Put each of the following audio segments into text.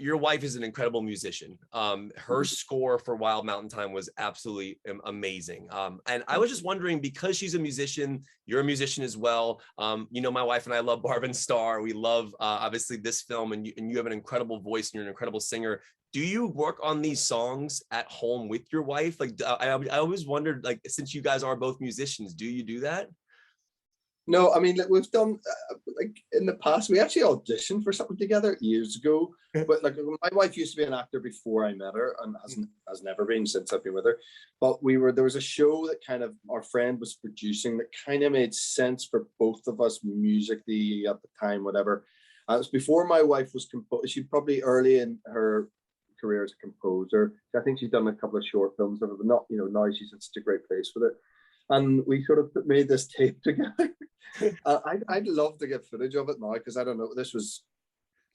Your wife is an incredible musician. Her score for Wild Mountain Thyme was absolutely amazing. And I was just wondering, because she's a musician, you're a musician as well. You know, my wife and I love Barb and Star. We love, obviously, this film, and you have an incredible voice and you're an incredible singer. Do you work on these songs at home with your wife? Like, I always wondered, like, since you guys are both musicians, do you do that? No, I mean, like, we've done like in the past. We actually auditioned for something together years ago. But like, my wife used to be an actor before I met her, and has never been since I've been with her. But there was a show that kind of our friend was producing that kind of made sense for both of us musically at the time, whatever. It was before my wife was She probably early in her career as a composer. I think she's done a couple of short films, but not, you know, now she's in such a great place with it. And we sort of made this tape together. I'd love to get footage of it now, because I don't know, this was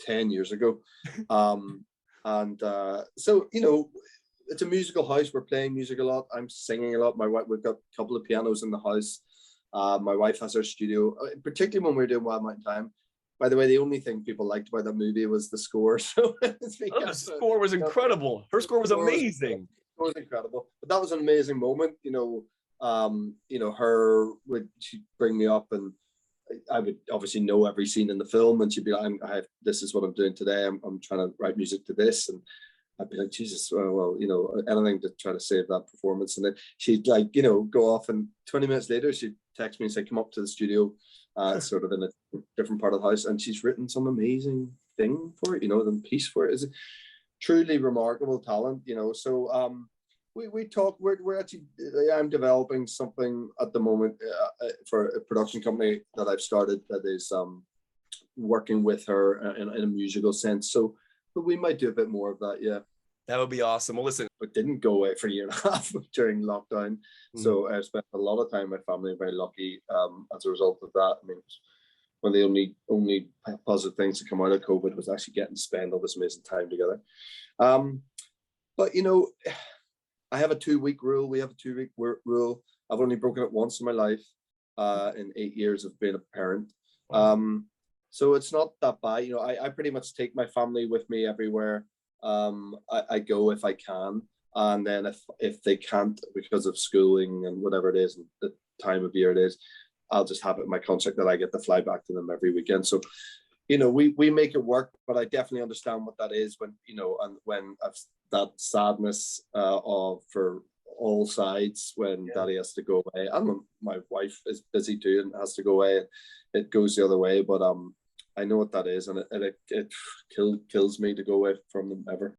10 years ago. So, you know, it's a musical house. We're playing music a lot. I'm singing a lot. My wife, we've got a couple of pianos in the house. My wife has her studio, particularly when we're doing Wild Mountain Thyme. By the way, the only thing people liked about that movie was the score. So the score was incredible. Her score was amazing. It was incredible. But that was an amazing moment, you know. Her she'd bring me up, and I would obviously know every scene in the film, and she'd be like, this is what I'm doing today. I'm trying to write music to this. And I'd be like, Jesus, well, you know, anything to try to save that performance. And then she'd, like, you know, go off, and 20 minutes later, she'd text me and say, come up to the studio, sort of in a different part of the house. And she's written some amazing thing for it, you know, the piece for it. It's a truly remarkable talent, you know. So, we talk. We're actually. I'm developing something at the moment for a production company that I've started that is working with her in a musical sense. So, but we might do a bit more of that. Yeah, that would be awesome. Well, listen, but didn't go away for a year and a half during lockdown. So I spent a lot of time with my family. I'm very lucky as a result of that. I mean, one of the only positive things to come out of COVID was actually getting to spend all this amazing time together. But you know, I have a 2-week rule. We have a 2-week rule. I've only broken it once in my life, in 8 years of being a parent. Wow. So it's not that bad. You know, I pretty much take my family with me everywhere. I go if I can. And then if they can't because of schooling and whatever it is, and the time of year it is, I'll just have it in my contract that I get to fly back to them every weekend. So, you know, we make it work, but I definitely understand what that is when, you know, and when that sadness for all sides when Daddy has to go away, and my wife is busy too and has to go away, and it goes the other way. But I know what that is, and it kills me to go away from them ever.